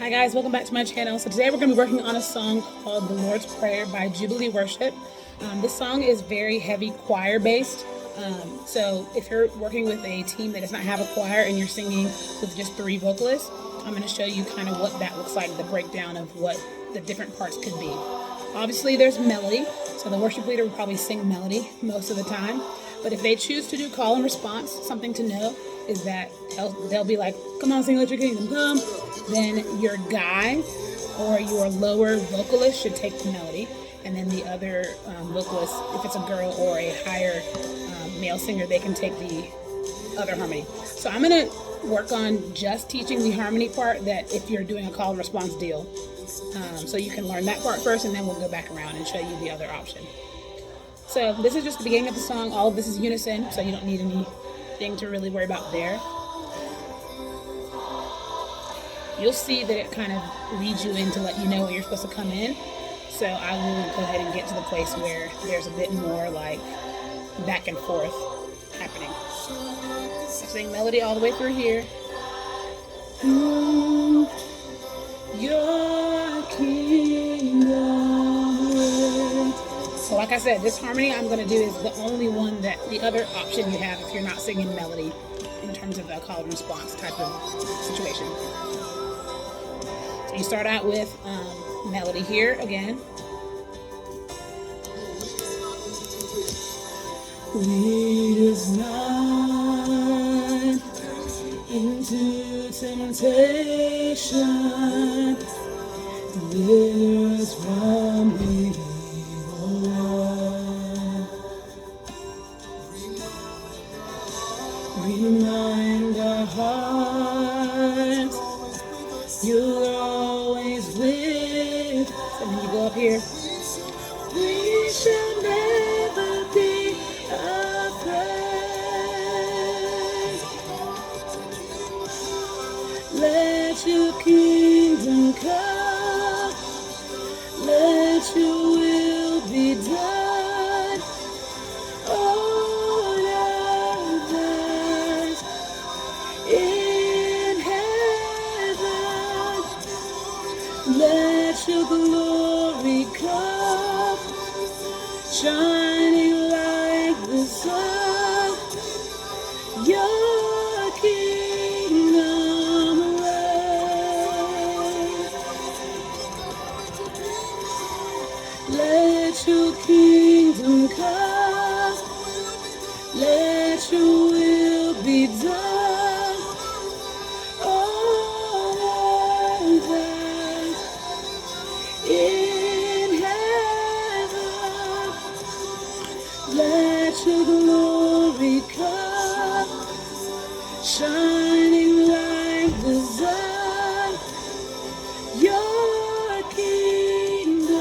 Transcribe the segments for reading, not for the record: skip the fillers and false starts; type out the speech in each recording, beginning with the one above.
Hi guys, welcome back to my channel. So today we're going to be working on a song called The Lord's Prayer by Jubilee Worship. This song is very heavy choir based. So if you're working with a team that does not have a choir and you're singing with just 3 vocalists, I'm going to show you kind of what that looks like, the breakdown of what the different parts could be. Obviously there's melody, so the worship leader will probably sing melody most of the time. But if they choose to do call and response, something to know is that they'll be like, come on, sing, let your kingdom come. Then your guy or your lower vocalist should take the melody. And then the other vocalist, if it's a girl or a higher male singer, they can take the other harmony. So I'm going to work on just teaching the harmony part, that if you're doing a call and response deal. So you can learn that part first, and then we'll go back around and show you the other option. So this is just the beginning of the song. All of this is unison, so you don't need anything to really worry about there. You'll see that it kind of leads you in to let you know when you're supposed to come in. So I will go ahead and get to the place where there's a bit more like back and forth happening. I sing melody all the way through here. Your kingdom reigns. So like I said, this harmony I'm going to do is the only one that the other option you have if you're not singing melody in terms of a call and response type of situation. So you start out with melody here again. Lead us not into temptation, deliver us from evil one. Remind our hearts you're always with us. And then you go up here. We shall never be afraid. Let your kingdom come. Let your will be done on earth in heaven. Let your glory come, shining like the sun. Your kingdom reigns. Let your kingdom come. Let your will be done on earth in heaven. Let your glory come, shining like the sun. Your kingdom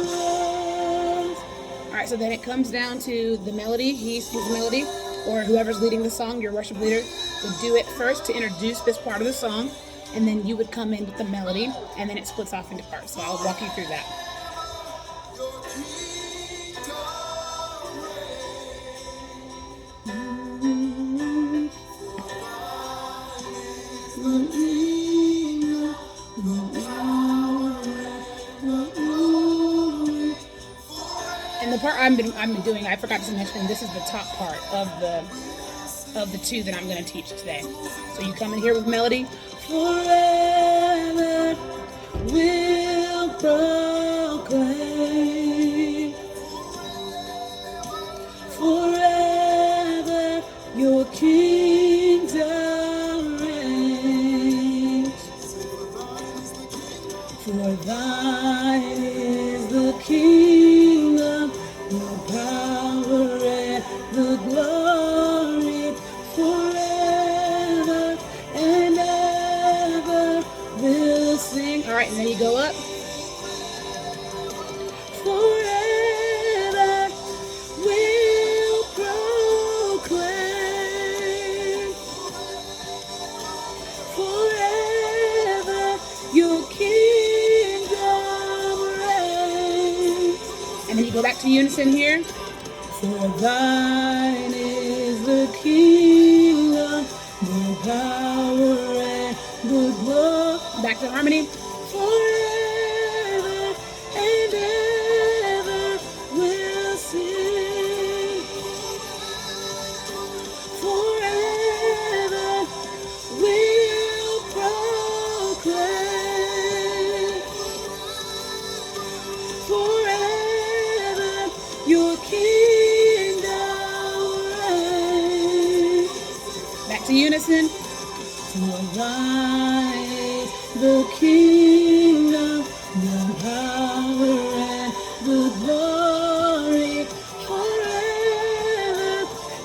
reigns. All right, so then it comes down to the melody. He sings the melody, or whoever's leading the song, your worship leader, would do it first to introduce this part of the song, and then you would come in with the melody, and then it splits off into parts. So I'll walk you through that. And the part I've been doing, I forgot to mention, this is the top part of the 2 that I'm going to teach today. So you come in here with melody. Forever will proclaim. Forever your kingdom reigns. For thine is the kingdom, the power and the glory, forever and ever we'll sing. All right, and then you go up. Forever we'll proclaim. Forever your kingdom reigns. And then you go back to unison here. For thine is the kingdom, the power and the glory. Back to harmony. Forever and ever we'll sing. Forever we'll proclaim. Forever your kingdom reigns. Back to unison. To arise the kingdom, the power and the glory, forever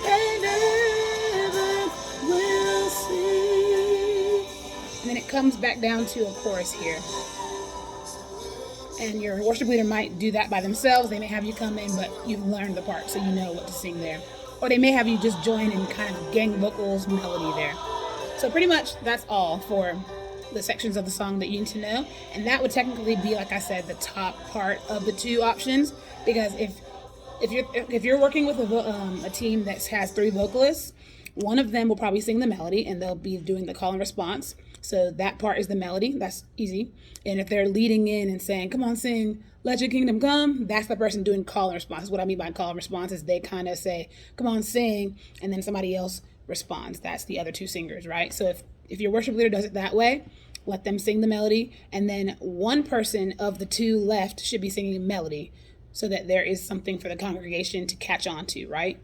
and ever we'll sing. And then it comes back down to a chorus here. And your worship leader might do that by themselves. They may have you come in, but you've learned the part, so you know what to sing there. Or they may have you just join and kind of gang vocals, melody there. So pretty much that's all for the sections of the song that you need to know. And that would technically be, like I said, the top part of the two options. Because if you're working with a team that has 3 vocalists, one of them will probably sing the melody and they'll be doing the call and response. So that part is the melody. That's easy. And if they're leading in and saying, come on, sing, let your kingdom come, that's the person doing call and response. What I mean by call and response is they kind of say, come on, sing, and then somebody else responds. That's the other 2 singers, right? So if your worship leader does it that way, let them sing the melody, and then one person of the 2 left should be singing melody so that there is something for the congregation to catch on to, right?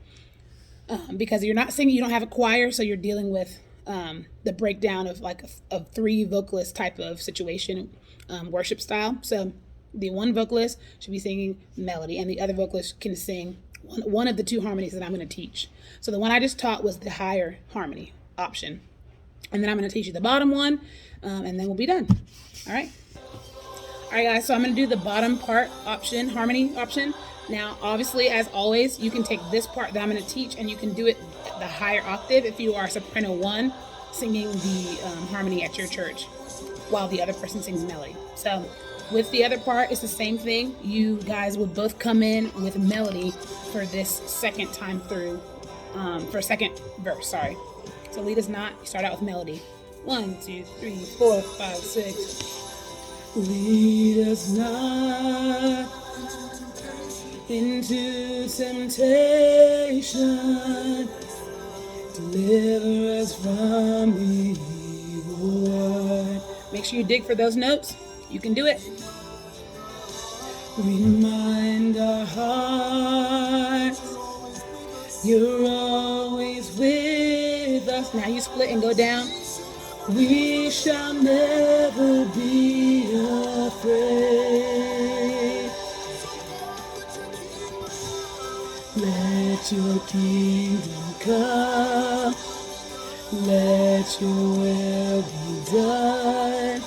Because you're not singing, you don't have a choir, so you're dealing with the breakdown of like a 3 vocalist type of situation, worship style. So the one vocalist should be singing melody, and the other vocalist can sing one of the 2 harmonies that I'm going to teach. So the one I just taught was the higher harmony option. And then I'm going to teach you the bottom one, and then we'll be done. All right. All right, guys, so I'm going to do the bottom part option, harmony option. Now, obviously, as always, you can take this part that I'm going to teach, and you can do it the higher octave if you are soprano 1 singing the harmony at your church while the other person sings melody. So with the other part, it's the same thing. You guys would both come in with melody for this second time through, for second verse, sorry. So lead us not, you start out with melody. 1, 2, 3, 4, 5, 6. Lead us not into temptation, deliver us from evil one. Make sure you dig for those notes. You can do it. Remind our hearts you're always with us. Now you split and go down. We shall never be afraid. Let your kingdom come. Let your will be done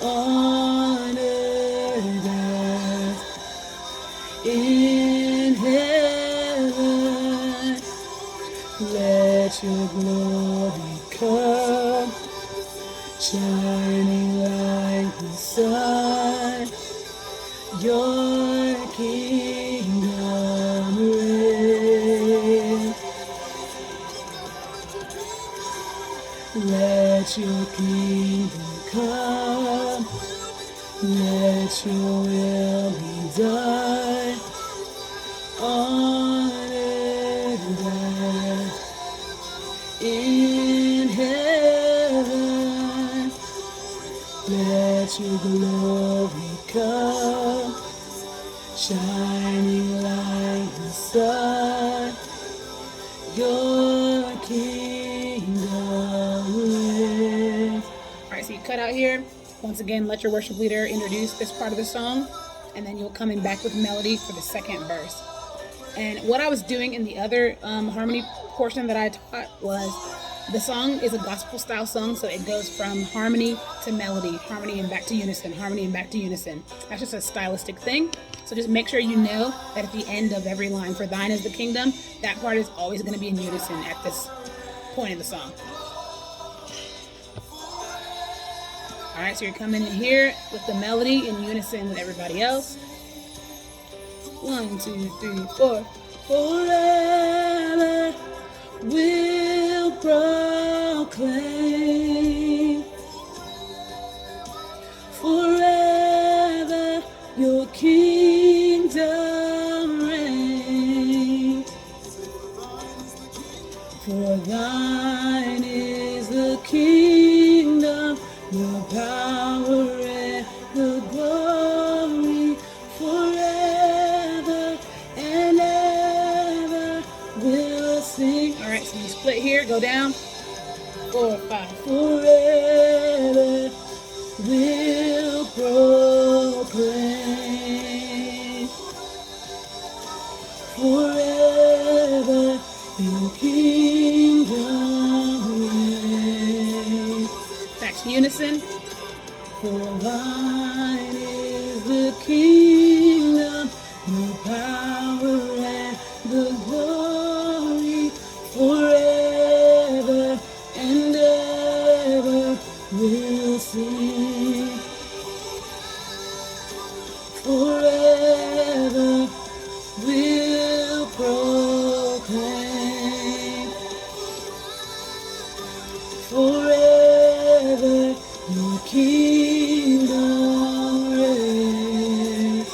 on earth as in heaven. Let your glory come, shining like the sun. Your kingdom reigns. Let your kingdom come. Let your will be done on earth as in heaven. Let your glory come, shining like the sun. Your kingdom reigns. All right, so you cut out here. Once again, let your worship leader introduce this part of the song, and then you'll come in back with melody for the second verse. And what I was doing in the other harmony portion that I taught was, the song is a gospel style song, so it goes from harmony to melody, harmony and back to unison, harmony and back to unison. That's just a stylistic thing. So just make sure you know that at the end of every line, for thine is the kingdom, that part is always going to be in unison at this point in the song. All right, so you're coming in here with the melody in unison with everybody else. 1, 2, 3, 4. Forever we'll proclaim. Forever your kingdom reigns. For thine is the kingdom, the power and the glory, forever and ever we'll sing. All right, so you split here, go down. 4, 5. Forever we'll proclaim. Forever your kingdom reigns. Back to unison. For thine is the kingdom, the power and the glory, forever and ever we'll sing. Forever we'll proclaim. Forever your kingdom reigns.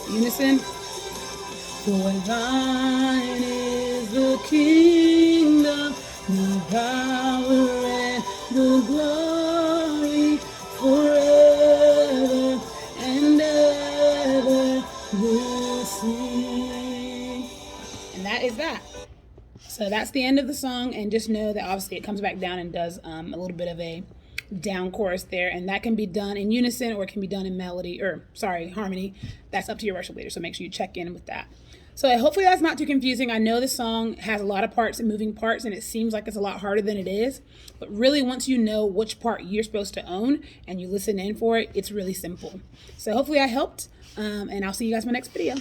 Unison. For thine is the kingdom, the power and the glory, forever and ever we'll sing. And that is that. So that's the end of the song, and just know that obviously it comes back down and does a little bit of a down chorus there, and that can be done in unison or it can be done in harmony. That's up to your worship leader, so make sure you check in with that. So hopefully that's not too confusing. I know this song has a lot of parts and moving parts, and it seems like it's a lot harder than it is, but really once you know which part you're supposed to own and you listen in for it, it's really simple. So hopefully I helped, and I'll see you guys in my next video.